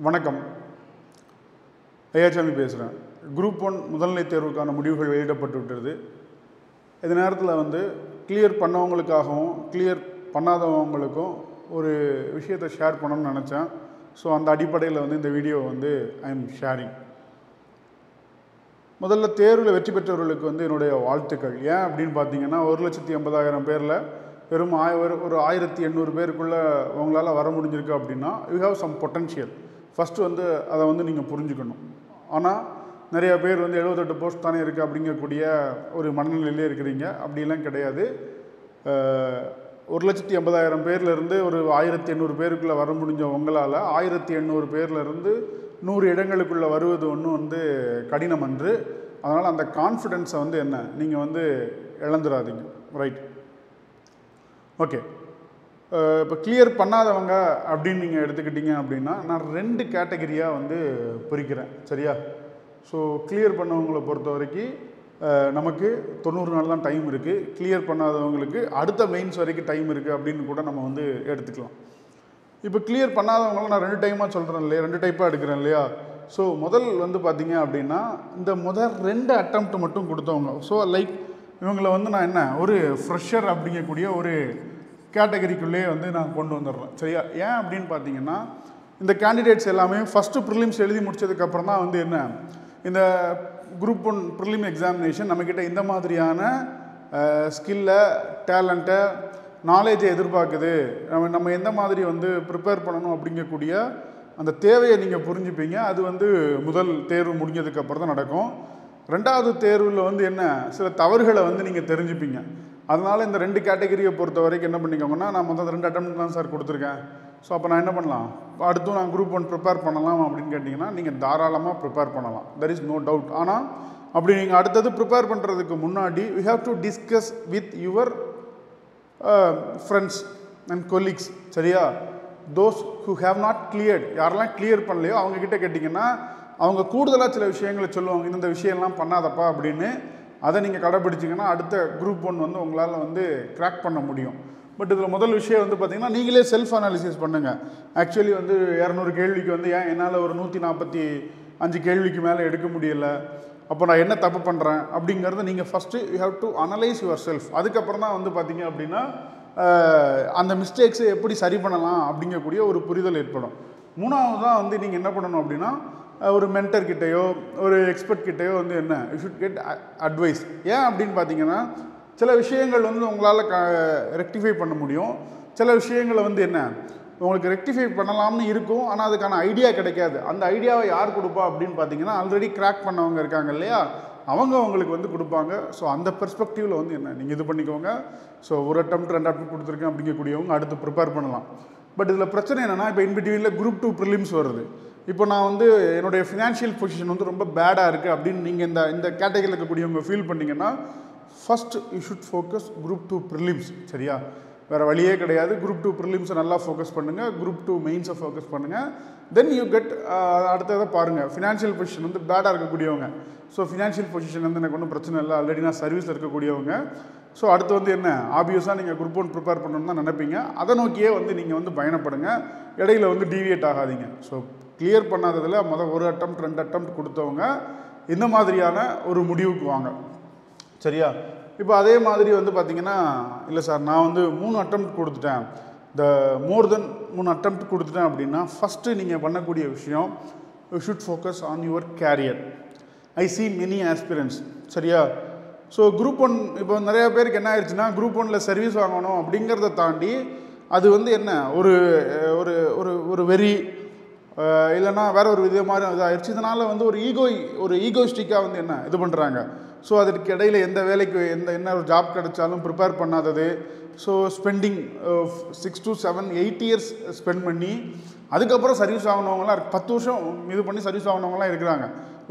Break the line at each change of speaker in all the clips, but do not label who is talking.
வணக்கம். ஐயாச்சாமி பேசுகிறேன். குரூப் 1 முதல்நிலை தேர்வுக்கான முடிவுகள் வெளியிடப்பட்டு விட்டது. இந்த நேரத்தில் கிளியர் பண்ணவங்களுக்காகவும் கிளியர் பண்ணாதவங்களுக்கும் ஒரு விஷயத்தை ஷேர் பண்ணணும்னு நினச்சேன். ஸோ அந்த அடிப்படையில் இந்த வீடியோ ஐ எம் ஷேரிங். முதல்ல தேர்வில் வெற்றி பெற்றவர்களுக்கு என்னுடைய வாழ்த்துக்கள். ஏன் அப்படின்னு பார்த்தீங்கன்னா 1,80,000 பேரில் வெறும் ஒரு 1,800 பேருக்குள்ளே உங்களால் வர முடிஞ்சிருக்கு அப்படின்னா you have some potential. First அதை நீங்கள் புரிஞ்சுக்கணும். ஆனால் நிறையா பேர் 78 போஸ்ட் தானே இருக்குது அப்படிங்கக்கூடிய ஒரு மனநிலையிலே இருக்கிறீங்க. அப்படிலாம் கிடையாது. 1,80,000 பேர்லேருந்து ஒரு 1,800 பேருக்குள்ளே வர முடிஞ்ச உங்களால் 1,800 பேர்லேருந்து 100 இடங்களுக்குள்ளே வருவது ஒன்றும் கடினம் அன்று. அதனால் அந்த கான்ஃபிடென்ஸை என்ன நீங்கள் இழந்துடாதீங்க. Right, okay. இப்போ கிளியர் பண்ணாதவங்க அப்படின்னு நீங்கள் எடுத்துக்கிட்டீங்க அப்படின்னா நான் 2 கேட்டகரியாக பிரிக்கிறேன். சரியா? ஸோ கிளியர் பண்ணவங்களை பொறுத்த வரைக்கும் நமக்கு 90 நாள் தான் டைம் இருக்குது. கிளியர் பண்ணாதவங்களுக்கு அடுத்த மெயின்ஸ் வரைக்கும் டைம் இருக்குது அப்படின்னு கூட நம்ம எடுத்துக்கலாம். இப்போ கிளியர் பண்ணாதவங்களும் நான் 2 டைமாக சொல்கிறேன் இல்லையா, 2 டைப்பாக எடுக்கிறேன் இல்லையா. ஸோ முதல் பார்த்தீங்க அப்படின்னா இந்த முதல் 2 அட்டெம்ப்ட் மட்டும் கொடுத்தவங்க. ஸோ லைக் இவங்களை நான் ஒரு ஃப்ரெஷர் அப்படிங்கக்கூடிய ஒரு கேட்டகரிக்குள்ளேயே நான் கொண்டு வந்துடுறேன். சரியா? ஏன் அப்படின்னு பார்த்தீங்கன்னா இந்த கேண்டிடேட்ஸ் எல்லாமே ஃபஸ்ட்டு ப்ரிலிம்ஸ் எழுதி முடித்ததுக்கப்புறம் தான் இந்த குரூப் 1 ப்ரிலிம் எக்ஸாமினேஷன் நம்மக்கிட்ட இந்த மாதிரியான ஸ்கில்லை, டேலண்ட்டை, நாலேஜை எதிர்பார்க்குது. நம்ம எந்த மாதிரி ப்ரிப்பேர் பண்ணணும் அப்படிங்கக்கூடிய அந்த தேவையை நீங்கள் புரிஞ்சுப்பீங்க. அது முதல் தேர்வு முடிஞ்சதுக்கப்புறம் தான் நடக்கும். 2வது தேர்வில் சில தவறுகளை நீங்கள் தெரிஞ்சுப்பீங்க. அதனால் இந்த 2 கேட்டகரியை பொறுத்த வரைக்கும் என்ன பண்ணிக்கோங்கன்னா, நான் முதல் 2 அட்டெம்ப்ட் தான் சார் கொடுத்துருக்கேன். ஸோ அப்போ நான் என்ன பண்ணலாம், அடுத்தும் நான் குரூப் 1 ப்ரிப்பேர் பண்ணலாம் அப்படின்னு கேட்டிங்கன்னா நீங்கள் தாராளமாக ப்ரிப்பேர் பண்ணலாம். There is no doubt. ஆனால் அப்படி நீங்கள் அடுத்தது ப்ரிப்பேர் பண்ணுறதுக்கு முன்னாடி you have to discuss with your friends and colleagues. சரியா? Those who have not cleared, யாரெல்லாம் கிளியர் பண்ணலையோ அவங்கக்கிட்ட கேட்டிங்கன்னா அவங்க கூடுதலாக சில விஷயங்களை சொல்லுவாங்க. இந்த விஷயம்லாம் பண்ணாதப்பா அப்படின்னு. அதை நீங்கள் கடைப்பிடிச்சிங்கன்னா அடுத்த குரூப் 1 உங்களால் கிராக் பண்ண முடியும். பட் இதில் முதல் விஷயம் பார்த்தீங்கன்னா நீங்களே செல்ஃப் அனாலிசிஸ் பண்ணுங்கள். ஆக்சுவலி 200 கேள்விக்கு ஏன் என்னால் ஒரு 145 கேள்விக்கு மேலே எடுக்க முடியலை, அப்போ நான் என்ன தப்பு பண்ணுறேன் அப்படிங்கிறத நீங்கள் first you have to analyse your self. அதுக்கப்புறம் தான் பார்த்தீங்க அப்படின்னா அந்த மிஸ்டேக்ஸை எப்படி சரி பண்ணலாம் அப்படிங்கக்கூடிய ஒரு புரிதல் ஏற்படும். 3வது தான் நீங்கள் என்ன பண்ணணும் அப்படின்னா ஒரு மென்டர்கிட்டையோ ஒரு எக்ஸ்பர்ட்கிட்டையோ என்ன யூ ஷுட் கெட் அட்வைஸ். ஏன் அப்படின்னு பார்த்தீங்கன்னா சில விஷயங்கள் உங்களால் ரெக்டிஃபை பண்ண முடியும். சில விஷயங்களை என்ன உங்களுக்கு ரெக்டிஃபை பண்ணலாம்னு இருக்கும், ஆனால் அதுக்கான ஐடியா கிடைக்காது. அந்த ஐடியாவை யார் கொடுப்பா அப்படின்னு பார்த்தீங்கன்னா ஆல்ரெடி கிராக் பண்ணவங்க இருக்காங்க இல்லையா, அவங்க உங்களுக்கு கொடுப்பாங்க. ஸோ அந்த பெர்ஸ்பெக்டிவில் என்ன நீங்கள் இது பண்ணிக்கோங்க. ஸோ ஒரு அட்டெம்ப்ட் 2 அட்டெம்ப்ட் கொடுத்துருக்கேன் அப்படிங்கக்கூடியவங்க அடுத்து ப்ரிப்பேர் பண்ணலாம். பட் இதில் பிரச்சனை என்னென்னா இப்போ இன்பிட்வீனில் குரூப் 2 ப்ரிலிம்ஸ் வருது. இப்போ நான் என்னுடைய ஃபினான்ஷியல் பொசிஷன் ரொம்ப பேடாக இருக்குது அப்படின்னு நீங்கள் இந்த கேட்டகரியில் இருக்கக்கூடியவங்க ஃபீல் பண்ணிங்கன்னா first you should focus group 2 prelims. சரியா? வேறு வழியே கிடையாது. குரூப் 2 ப்ரிலிம்ஸை நல்லா ஃபோக்கஸ் பண்ணுங்கள். குரூப் 2 மெயின்ஸை ஃபோக்கஸ் பண்ணுங்கள். தென் யூ கெட் அடுத்ததை பாருங்கள். ஃபினான்ஷியல் பொசிஷன் பேடாக இருக்கக்கூடியவங்க. ஸோ ஃபினான்ஷியல் பொசிஷன் எனக்கு ஒன்றும் பிரச்சனை இல்லை, ஆல்ரெடி நான் சர்வீஸில் இருக்கக்கூடியவங்க. ஸோ அடுத்து என்ன ஆப்வியஸாக நீங்கள் குரூப் 1 ப்ரிப்பேர் பண்ணணும்னு தான் நினைப்பீங்க. அதை நோக்கியே நீங்கள் பயணப்படுங்க. இடையில டீவியேட் ஆகாதீங்க. ஸோ கிளியர் பண்ணாததில் ஒரு அட்டெம்ப்ட் 2 அட்டெம்ப்ட் கொடுத்தவங்க இந்த மாதிரியான ஒரு முடிவுக்கு வாங்க. சரியா? இப்போ அதே மாதிரி பார்த்தீங்கன்னா இல்லை சார் நான் 3 அட்டெம்ப்ட் கொடுத்துட்டேன், இந்த மோர் தென் 3 அட்டெம்ப்ட் கொடுத்துட்டேன் அப்படின்னா ஃபஸ்ட்டு நீங்கள் பண்ணக்கூடிய விஷயம் you should focus on your career. I see many aspirants. சரியா? ஸோ குரூப் 1 இப்போ நிறையா பேருக்கு என்ன ஆயிடுச்சுன்னா குரூப் 1ல் சர்வீஸ் வாங்கணும் அப்படிங்கிறத தாண்டி அது என்ன ஒரு ஒரு ஒரு வெறி இல்லைன்னா வேறு ஒரு விதமாக இதாகிடுச்சு. இதனால் ஒரு ஈகோயிஸ்டிக்காக என்ன இது பண்ணுறாங்க. ஸோ அதற்கு இடையில் எந்த வேலைக்கு என்ன ஒரு ஜாப் கிடைச்சாலும் ப்ரிப்பேர் பண்ணாதது. So spending 6 to 7 8 years spend பண்ணி அதுக்கப்புறம் சர்வீஸ் ஆகினவங்களாம் 10 வருஷம் இது பண்ணி சர்வீஸ் ஆகினவங்களாம் இருக்கிறாங்க.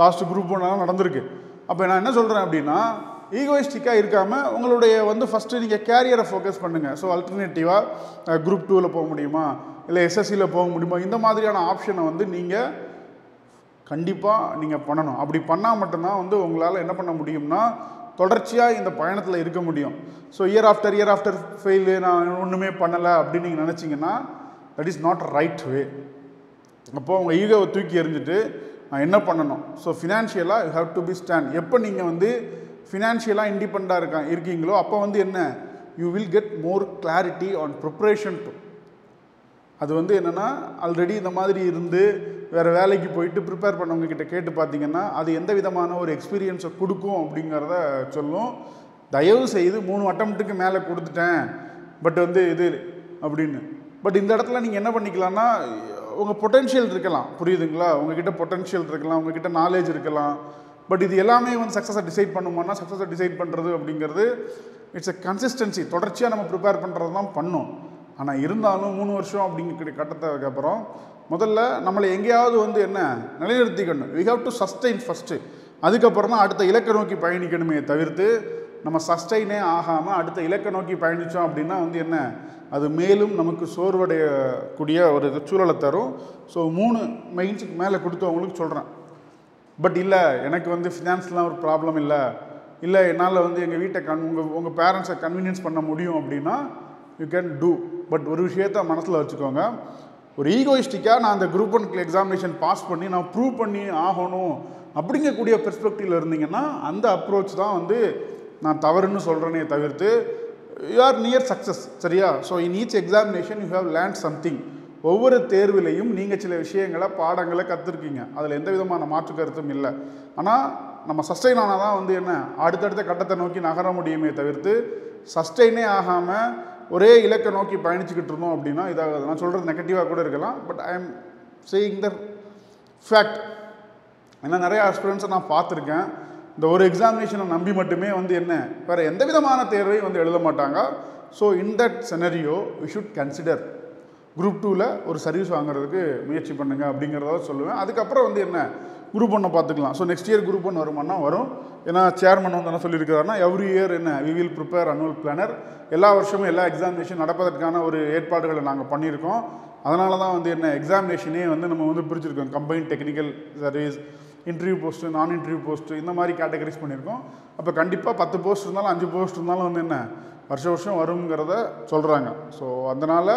லாஸ்ட்டு குரூப் 1 நடந்திருக்கு. அப்போ நான் என்ன சொல்கிறேன் அப்படின்னா ஈகோயிஸ்டிக்காக இருக்காமல் உங்களுடைய ஃபஸ்ட்டு நீங்கள் கேரியரை ஃபோக்கஸ் பண்ணுங்கள். ஸோ அல்டர்னேட்டிவாக குரூப் 2ல் போக முடியுமா, இல்லை எஸ்எஸ்சியில் போக முடியுமா, இந்த மாதிரியான ஆப்ஷனை நீங்கள் கண்டிப்பாக நீங்கள் பண்ணணும். அப்படி பண்ணால் மட்டும்தான் உங்களால் என்ன பண்ண முடியும்னா தொடர்ச்சியாக இந்த பயணத்தில் இருக்க முடியும். ஸோ இயர் ஆஃப்டர் ஃபெயிலு, நான் ஒன்றுமே பண்ணலை அப்படின்னு நீங்கள் நினச்சிங்கன்னா that is not right way. அப்போது உங்கள் ஈகோவை தூக்கி எறிஞ்சிட்டு நான் என்ன பண்ணணும்? ஸோ ஃபினான்ஷியலாக you have to be stand. எப்போ நீங்கள் வந்து ஃபினான்ஷியலாக இண்டிபெண்ட்டாக இருக்கீங்களோ அப்போ வந்து என்ன, you will get more clarity on preparation to. அது வந்து என்னென்னா ஆல்ரெடி இந்த மாதிரி இருந்து வேறு வேலைக்கு போயிட்டு ப்ரிப்பேர் பண்ணவங்க கிட்ட கேட்டு பார்த்தீங்கன்னா அது எந்த விதமான ஒரு எக்ஸ்பீரியன்ஸை கொடுக்கும் அப்படிங்கிறத சொல்லும். தயவு செய்து 3 அட்டம்ப்ட்டுக்கு மேலே கொடுத்துட்டேன் பட் வந்து இது அப்படின்னு. பட் இந்த இடத்துல நீங்கள் என்ன பண்ணிக்கலாம்னா உங்கள் பொட்டென்ஷியல் இருக்கலாம், புரியுதுங்களா? உங்ககிட்ட பொட்டென்ஷியல் இருக்கலாம், உங்ககிட்ட நாலேஜ் இருக்கலாம். பட் இது எல்லாமே வந்து சக்ஸஸை டிசைட் பண்ணுமானா சக்ஸஸை டிசைட் பண்ணுறது அப்படிங்கிறது இட்ஸ் எ கன்சிஸ்டன்சி. தொடர்ச்சியாக நம்ம ப்ரிப்பேர் பண்ணுறது தான் பண்ணும். ஆனால் இருந்தாலும் 3 வருஷம் அப்படிங்கிற கட்டத்துக்கு அப்புறம் முதல்ல நம்மளை எங்கேயாவது வந்து என்ன நிலைநிறுத்திக்கணும். We have to sustain first. அதுக்கப்புறம் தான் அடுத்த இலக்கை நோக்கி பயணிக்கணுமே தவிர்த்து நம்ம சஸ்டெயினே ஆகாமல் அடுத்த இலக்கை நோக்கி பயணித்தோம் அப்படின்னா வந்து என்ன, அது மேலும் நமக்கு சோர்வடையக்கூடிய ஒரு சூழலை தரும். ஸோ 3 மெயின்ஸுக்கு மேலே கொடுத்தவங்களுக்கு சொல்கிறேன். பட் இல்லை எனக்கு வந்து ஃபினான்ஸ்லாம் ஒரு ப்ராப்ளம் இல்லை என்னால் வந்து எங்கள் வீட்டை உங்கள் பேரண்ட்ஸை கன்வீனியன்ஸ் பண்ண முடியும் அப்படின்னா யூ கேன் டூ. பட் ஒரு விஷயத்த மனசில் வச்சுக்கோங்க, ஒரு ஈகோயிஸ்டிக்காக நான் அந்த குரூப் 1 எக்ஸாமினேஷன் பாஸ் பண்ணி நான் ப்ரூவ் பண்ணி ஆகணும் அப்படிங்கக்கூடிய பெர்ஸ்பெக்டிவில் இருந்தீங்கன்னா அந்த அப்ரோச் தான் வந்து நான் தவறுன்னு சொல்கிறேனே தவிர்த்து யூ ஆர் நியர் சக்ஸஸ். சரியா? So in each examination you have learned something. ஒவ்வொரு தேர்விலையும் நீங்கள் சில விஷயங்களை பாடங்களை கற்றுருக்கீங்க, அதில் எந்த விதமான மாற்று கருத்தும் இல்லை. ஆனால் நம்ம சஸ்டெயின் ஆனால் தான் வந்து என்ன அடுத்தடுத்த கட்டத்தை நோக்கி நகர முடியுமே தவிர்த்து சஸ்டெயினே ஆகாமல் ஒரே இலக்கை நோக்கி பயணிச்சுக்கிட்டு இருந்தோம் அப்படின்னா இதாகுது. நான் சொல்கிறது நெகட்டிவாக கூட இருக்கலாம், but I am saying the fact. ஏன்னா நிறைய ஆஸ்பிரண்ட்ஸை நான் பார்த்துருக்கேன், இந்த ஒரு எக்ஸாமினேஷனை நம்பி மட்டுமே வந்து என்ன வேறு எந்த விதமான தேர்வையும் வந்து எழுத மாட்டாங்க. So in that scenario we should consider group 2ல் ஒரு சர்வீஸ் வாங்குறதுக்கு முயற்சி பண்ணுங்கள் அப்படிங்கிறத சொல்லுவேன். அதுக்கப்புறம் வந்து என்ன குரூப் 1 பார்த்துக்கலாம். ஸோ நெக்ஸ்ட் இயர் குரூப் 1 வருமானா வரும். ஏன்னா சேர்மன் வந்து என்ன சொல்லியிருக்கிறாருன்னா எவ்ரி இயர் என்ன we will prepare annual planner. எல்லா வருஷமும் எல்லா எக்ஸாமினேஷன் நடப்பதற்கான ஒரு ஏற்பாடுகளை நாங்கள் பண்ணியிருக்கோம். அதனால தான் வந்து என்ன எக்ஸாமினேஷனே வந்து நம்ம வந்து பிரிச்சிருக்கோம். Combined technical service, interview post, நான் இன்டர்வியூ போஸ்ட்டு, இந்த மாதிரி கேட்டகரிஸ் பண்ணியிருக்கோம். அப்போ கண்டிப்பாக 10 போஸ்ட் இருந்தாலும் 5 போஸ்ட் இருந்தாலும் வந்து என்ன வருஷம் வருங்கிறத சொல்கிறாங்க. ஸோ அதனால்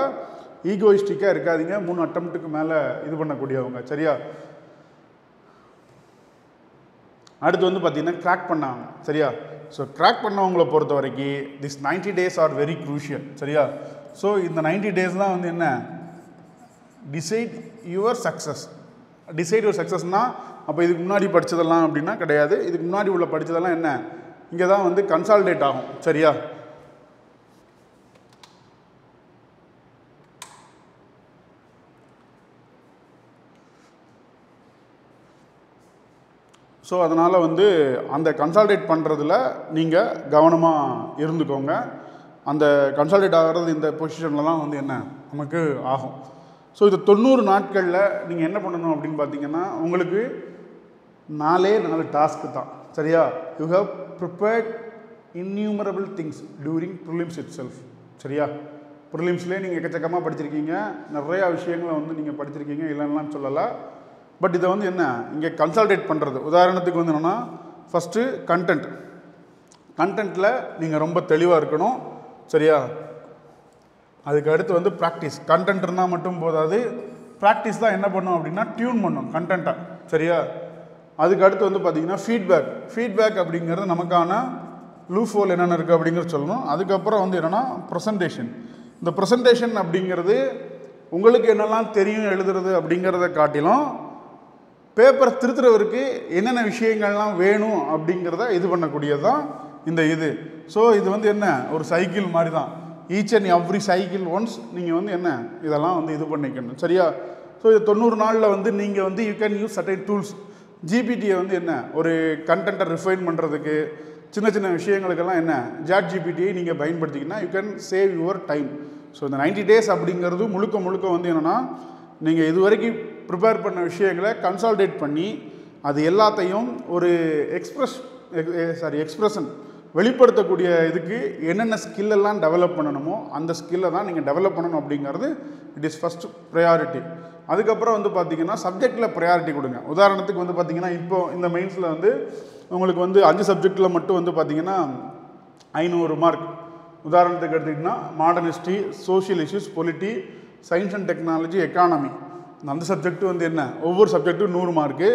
ஈகோயிஸ்டிக்காக இருக்காதீங்க, 3 அட்டம்ப்ட்டுக்கு மேலே இது பண்ணக்கூடியவங்க. சரியா? அடுத்து வந்து பார்த்திங்கன்னா கிராக் பண்ணாங்க. சரியா? ஸோ கிராக் பண்ணவங்களை பொறுத்த வரைக்கும் this 90 days are very crucial. சரியா? ஸோ இந்த 90 days தான் வந்து என்ன decide your success. Decide your சக்ஸஸ்னால் அப்போ இதுக்கு முன்னாடி படித்ததெல்லாம் அப்படின்னா கிடையாது. இதுக்கு முன்னாடி உள்ள படித்ததெல்லாம் என்ன இங்கே தான் வந்து கன்சால்டேட் ஆகும். சரியா? ஸோ அதனால் வந்து அந்த கன்சால்டேட் பண்ணுறதுல நீங்கள் கவனமாக இருந்துக்கோங்க. அந்த கன்சால்டேட் ஆகிறது இந்த பொசிஷனில் தான் வந்து என்ன நமக்கு ஆகும். ஸோ இது 90 நாட்களில் நீங்கள் என்ன பண்ணணும் அப்படின்னு பார்த்தீங்கன்னா உங்களுக்கு 4 டாஸ்க்கு தான். சரியா? You have prepared innumerable things during prelims it self. சரியா? ப்ரிலிம்ஸ்லேயே நீங்கள் எக்கச்சக்கமாக படிச்சிருக்கீங்க, நிறையா விஷயங்களை வந்து நீங்கள் படிச்சிருக்கீங்க, இல்லைன்னா சொல்லலை. பட் இதை வந்து என்ன இங்கே கன்சால்டேட் பண்ணுறது. உதாரணத்துக்கு வந்து என்னென்னா ஃபஸ்ட்டு கண்டென்ட்டில் நீங்கள் ரொம்ப தெளிவாக இருக்கணும். சரியா? அதுக்கு அடுத்து வந்து ப்ராக்டிஸ். கண்டென்ட் இருந்தால் மட்டும் போதாது, ப்ராக்டிஸ் தான் என்ன பண்ணும் அப்படின்னா டியூன் பண்ணும் கண்டென்ட்டை. சரியா? அதுக்கு அடுத்து வந்து பார்த்திங்கன்னா ஃபீட்பேக் அப்படிங்கிறது நமக்கான லூஃபோல் என்னென்ன இருக்குது அப்படிங்கிறது சொல்லணும். அதுக்கப்புறம் வந்து என்னென்னா ப்ரெசன்டேஷன். இந்த ப்ரெசன்டேஷன் அப்படிங்கிறது உங்களுக்கு என்னெல்லாம் தெரியும் எழுதுறது அப்படிங்கிறத காட்டிலும் பேப்பர் திருத்துறவருக்கு என்னென்ன விஷயங்கள்லாம் வேணும் அப்படிங்கிறத இது பண்ணக்கூடியது தான் இந்த இது. ஸோ இது வந்து என்ன ஒரு சைக்கிள் மாதிரி தான். Each and every cycle once நீங்கள் வந்து என்ன இதெல்லாம் வந்து இது பண்ணிக்கணும். சரியா? ஸோ இது 90 நாளில் வந்து நீங்கள் வந்து you can use certain tools. ஜிபிடியை வந்து என்ன ஒரு கண்டென்ட்டை ரிஃபைன் பண்ணுறதுக்கு சின்ன சின்ன விஷயங்களுக்கெல்லாம் என்ன சாட்ஜிபிடியை நீங்கள் பயன்படுத்திக்கிங்கன்னா you can save your time. So இந்த 90 days அப்படிங்கிறது முழுக்க வந்து என்னென்னா நீங்கள் இது வரைக்கும் ப்ரிப்பேர் பண்ண விஷயங்களை கன்சால்டேட் பண்ணி அது எல்லாத்தையும் ஒரு எக்ஸ்ப்ரெஷன் வெளிப்படுத்தக்கூடிய இதுக்கு என்னென்ன ஸ்கில்லெல்லாம் டெவலப் பண்ணணுமோ அந்த ஸ்கில்லை தான் நீங்கள் டெவலப் பண்ணணும் அப்படிங்கிறது இட் இஸ் ஃபஸ்ட்டு ப்ரையாரிட்டி. அதுக்கப்புறம் வந்து பார்த்திங்கன்னா சப்ஜெக்டில் ப்ரையாரிட்டி கொடுங்க. உதாரணத்துக்கு வந்து பார்த்திங்கன்னா இப்போது இந்த மெயின்ஸில் வந்து உங்களுக்கு வந்து 5 சப்ஜெக்டில் மட்டும் வந்து பார்த்திங்கன்னா 500 மார்க். உதாரணத்துக்கு எடுத்திங்கன்னா modern history, social issues, polity, science and technology, economy. அந்த சப்ஜெக்ட் வந்து என்ன, ஒவ்வொரு சப்ஜெக்ட்டும் 100 மார்க்கு.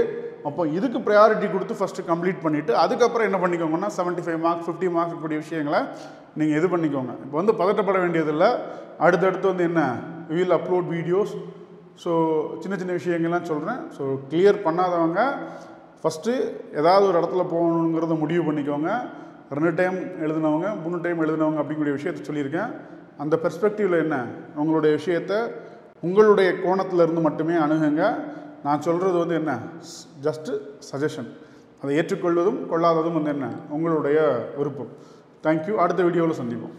அப்போ இதுக்கு ப்ரையாரிட்டி கொடுத்து ஃபஸ்ட்டு கம்ப்ளீட் பண்ணிவிட்டு அதுக்கப்புறம் என்ன பண்ணிக்கோங்கன்னா 75 மார்க்ஸ் 50 மார்க்ஸ் கூடிய விஷயங்களை நீங்கள் இது பண்ணிக்கோங்க. இப்போ வந்து பதட்டப்பட வேண்டியதில்லை. அடுத்தடுத்து வந்து என்ன, we will upload videos. So சின்ன சின்ன விஷயங்கள்லாம் சொல்கிறேன். ஸோ கிளியர் பண்ணாதவங்க ஃபஸ்ட்டு ஏதாவது ஒரு இடத்துல போகணுங்கிறத முடிவு பண்ணிக்கோங்க. 2 டைம் எழுதினவங்க 3 டைம் எழுதினவங்க அப்படிங்கக்கூடிய விஷயத்த சொல்லியிருக்கேன். அந்த பெர்ஸ்பெக்டிவில் என்ன, உங்களுடைய விஷயத்தை உங்களுடைய கோணத்தில் இருந்து மட்டுமே அணுகுங்க. நான் சொல்கிறது வந்து என்ன, ஜஸ்ட்டு சஜஷன். அதை ஏற்றுக்கொள்வதும் கொள்ளாததும் வந்து என்ன, உங்களுடைய விருப்பம். தேங்க்யூ. அடுத்த வீடியோவில் சந்திப்போம்.